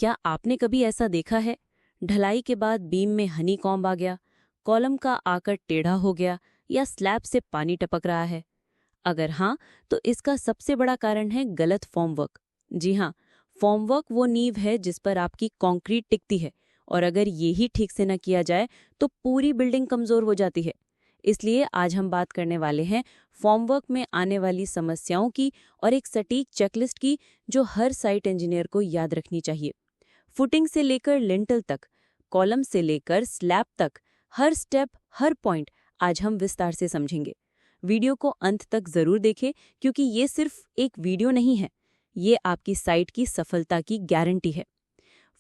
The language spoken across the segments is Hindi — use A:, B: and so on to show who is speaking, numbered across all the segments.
A: क्या आपने कभी ऐसा देखा है? ढलाई के बाद बीम में हनीकॉम्ब आ गया, कॉलम का आकर टेढ़ा हो गया या स्लैब से पानी टपक रहा है। अगर हाँ, तो इसका सबसे बड़ा कारण है गलत फॉर्मवर्क। जी हाँ, फॉर्मवर्क वो नींव है जिस पर आपकी कंक्रीट टिकती है, और अगर ये ही ठीक से न किया जाए तो पूरी बिल्डिंग कमजोर हो जाती है। इसलिए आज हम बात करने वाले हैं फॉर्मवर्क में आने वाली समस्याओं की और एक सटीक चेकलिस्ट की, जो हर साइट इंजीनियर को याद रखनी चाहिए। फुटिंग से लेकर लिंटल तक, कॉलम से लेकर स्लैब तक, हर स्टेप, हर पॉइंट आज हम विस्तार से समझेंगे। वीडियो को अंत तक जरूर देखें, क्योंकि ये सिर्फ एक वीडियो नहीं है, ये आपकी साइट की सफलता की गारंटी है।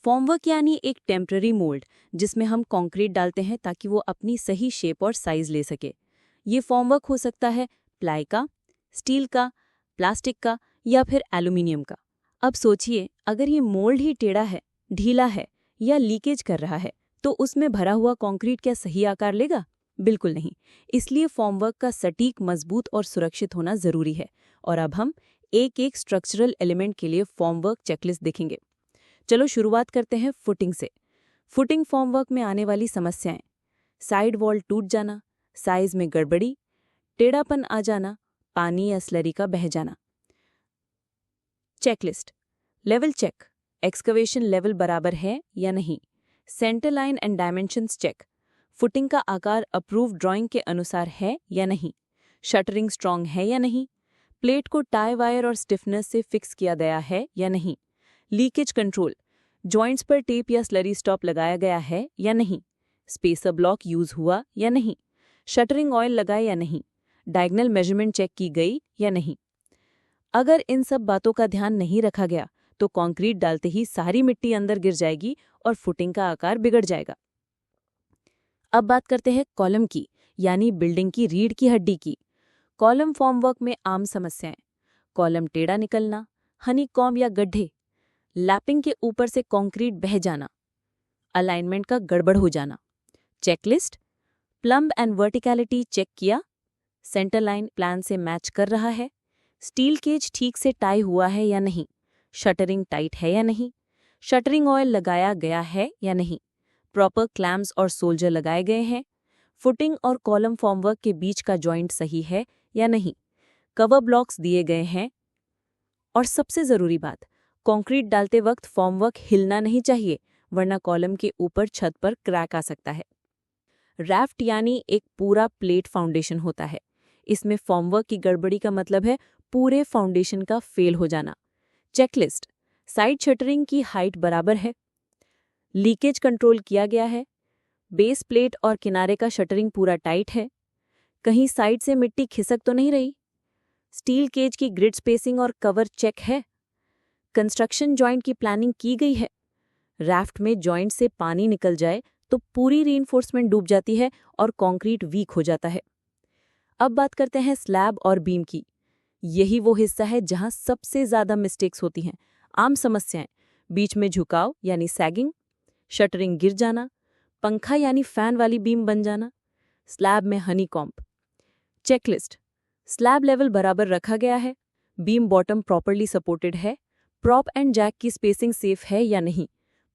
A: फॉर्मवर्क यानी एक टेम्पररी मोल्ड, जिसमें हम कंक्रीट डालते हैं ताकि वो अपनी सही शेप और साइज ले सके। ये फॉर्मवर्क हो सकता है प्लाई का, स्टील का, प्लास्टिक का या फिर एल्यूमिनियम का। अब सोचिए, अगर ये मोल्ड ही टेढ़ा है, ढीला है या लीकेज कर रहा है, तो उसमें भरा हुआ कंक्रीट क्या सही आकार लेगा? बिल्कुल नहीं। इसलिए फॉर्मवर्क का सटीक, मजबूत और सुरक्षित होना जरूरी है। और अब हम एक एक स्ट्रक्चरल एलिमेंट के लिए फॉर्मवर्क चेकलिस्ट देखेंगे। चलो शुरुआत करते हैं फुटिंग से। फुटिंग फॉर्मवर्क में आने वाली समस्याएं: साइड वॉल टूट जाना, साइज में गड़बड़ी, टेढ़ापन आ जाना, पानी या स्लरी का बह जाना। Checklist: level check, excavation level बराबर है या नहीं। Centre line and dimensions check, footing का आकार अप्रूव ड्राइंग के अनुसार है या नहीं। शटरिंग स्ट्रांग है या नहीं। प्लेट को टाई वायर और स्टिफनेस से फिक्स किया गया है या नहीं। लीकेज कंट्रोल, जॉइंट्स पर टेप या स्लरी स्टॉप लगाया गया है या नहीं। स्पेसर ब्लॉक यूज हुआ या नहीं। शटरिंग ऑयल लगाए या नहीं। डायगोनल मेजरमेंट चेक की गई या नहीं। अगर इन सब बातों का ध्यान नहीं रखा गया तो कंक्रीट डालते ही सारी मिट्टी अंदर गिर जाएगी और फुटिंग का आकार बिगड़ जाएगा। अब बात करते हैं कॉलम की, यानी बिल्डिंग की रीढ़ की हड्डी की। कॉलम फॉर्मवर्क में आम समस्याएं: कॉलम टेढ़ा निकलना, हनीकॉम्ब या गड्ढे, लैपिंग के ऊपर से कंक्रीट बह जाना, अलाइनमेंट का गड़बड़ हो जाना। Checklist: plumb and verticality check किया, सेंटर लाइन प्लान से मैच कर रहा है, स्टील केज ठीक से टाई हुआ है या नहीं, शटरिंग टाइट है या नहीं, शटरिंग ऑयल लगाया गया है या नहीं, प्रॉपर क्लैम्स और सोल्जर लगाए गए हैं, फुटिंग और कॉलम फॉर्मवर्क के बीच का जॉइंट सही है या नहीं, कवर ब्लॉक्स दिए गए हैं। और सबसे जरूरी बात, कंक्रीट डालते वक्त फॉर्मवर्क हिलना नहीं चाहिए, वरना कॉलम के ऊपर छत पर क्रैक आ सकता है। रैफ्ट यानी एक पूरा प्लेट फाउंडेशन होता है। इसमें फॉर्मवर्क की गड़बड़ी का मतलब है पूरे फाउंडेशन का फेल हो जाना। चेकलिस्ट: साइड शटरिंग की हाइट बराबर है, लीकेज कंट्रोल किया गया है, बेस प्लेट और किनारे का शटरिंग पूरा टाइट है, कहीं साइड से मिट्टी खिसक तो नहीं रही, स्टील केज की ग्रिड स्पेसिंग और कवर चेक है, कंस्ट्रक्शन जॉइंट की प्लानिंग की गई है। रैफ्ट में जॉइंट से पानी निकल जाए तो पूरी रीइंफोर्समेंट डूब जाती है और कंक्रीट वीक हो जाता है। अब बात करते हैं स्लैब और बीम की। यही वो हिस्सा है जहां सबसे ज्यादा मिस्टेक्स होती हैं। आम समस्याएं: बीच में झुकाव यानी सैगिंग, शटरिंग गिर जाना, पंखा यानी फैन वाली बीम बन जाना, स्लैब में हनीकॉम्ब। चेकलिस्ट: स्लैब लेवल बराबर रखा गया है, बीम बॉटम प्रॉपरली सपोर्टेड है, प्रॉप एंड जैक की स्पेसिंग सेफ है या नहीं,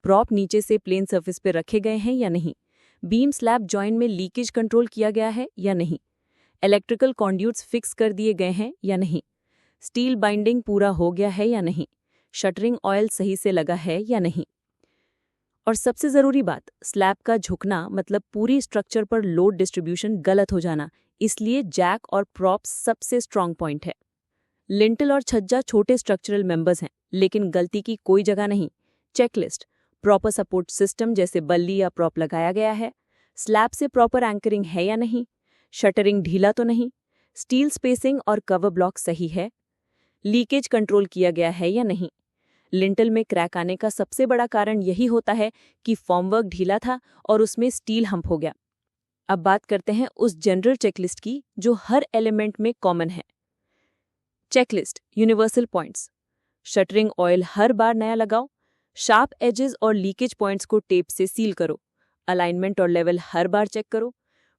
A: प्रॉप नीचे से प्लेन सरफेस पे रखे गए हैं या नहीं, बीम स्लैब जॉइंट में लीकेज कंट्रोल किया गया है या नहीं, इलेक्ट्रिकल कॉन्ड्यूट्स फिक्स कर दिए गए हैं या नहीं, स्टील बाइंडिंग पूरा हो गया है या नहीं, शटरिंग ऑयल सही से लगा है या नहीं। और सबसे जरूरी बात, स्लैब का झुकना मतलब पूरी स्ट्रक्चर पर लोड डिस्ट्रीब्यूशन गलत हो जाना। इसलिए जैक और प्रॉप्स सबसे स्ट्रांग पॉइंट है। लिंटल और छज्जा छोटे स्ट्रक्चरल मेंबर्स हैं, लेकिन गलती की कोई जगह नहीं। चेकलिस्ट: प्रॉपर सपोर्ट सिस्टम जैसे बल्ली या प्रॉप लगाया गया है, स्लैब से प्रॉपर एंकरिंग है या नहीं, शटरिंग ढीला तो नहीं, स्टील स्पेसिंग और कवर ब्लॉक सही है, लीकेज कंट्रोल किया गया है या नहीं। लिंटल में क्रैक आने का सबसे बड़ा कारण यही होता है कि फॉर्मवर्क ढीला था और उसमें स्टील हम्प हो गया। अब बात करते हैं उस जनरल चेकलिस्ट की जो हर एलिमेंट में कॉमन है। Checklist universal points: shuttering oil हर बार नया लगाओ, शार्प एजेस और लीकेज पॉइंट्स को टेप से सील करो, अलाइनमेंट और लेवल हर बार चेक करो,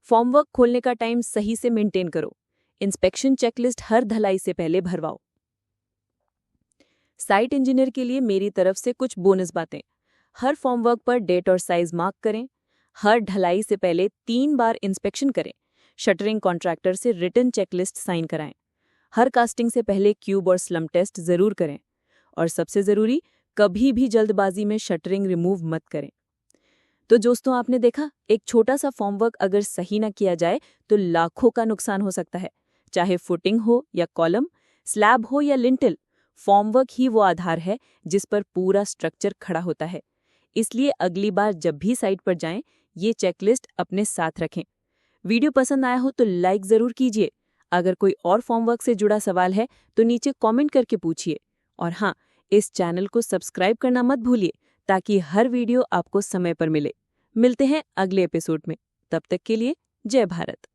A: फॉर्मवर्क खोलने का टाइम सही से मेंटेन करो, इंस्पेक्शन चेकलिस्ट हर धलाई से पहले भरवाओ। साइट इंजीनियर के लिए मेरी तरफ से कुछ बोनस बातें। हर फॉर्मवर्क पर डेट और साइज मार्क करें। हर ढलाई से पहले 3 बार इंस्पेक्शन करें। शटरिंग कॉन्ट्रैक्टर से रिटन चेकलिस्ट साइन कराएं। हर कास्टिंग से पहले क्यूब और स्लम टेस्ट जरूर करें। और सबसे ज़रूरी, कभी भी जल्दबाजी में शटरिंग रिमूव मत करें। तो दोस्तों, आपने देखा, एक छोटा सा फॉर्मवर्क अगर सही ना किया जाए तो लाखों का नुकसान हो सकता है। चाहे फुटिंग हो या कॉलम, स्लैब हो या लिंटल, फॉर्मवर्क ही वो आधार है जिस पर पूरा स्ट्रक्चर खड़ा होता है। इसलिए अगली बार जब भी साइट पर जाएं, ये चेकलिस्ट अपने साथ रखें। वीडियो पसंद आया हो तो लाइक ज़रूर कीजिए। अगर कोई और फॉर्मवर्क से जुड़ा सवाल है तो नीचे कमेंट करके पूछिए। और हाँ, इस चैनल को सब्सक्राइब करना मत भूलिए ताकि हर वीडियो आपको समय पर मिले। मिलते हैं अगले एपिसोड में। तब तक के लिए जय भारत।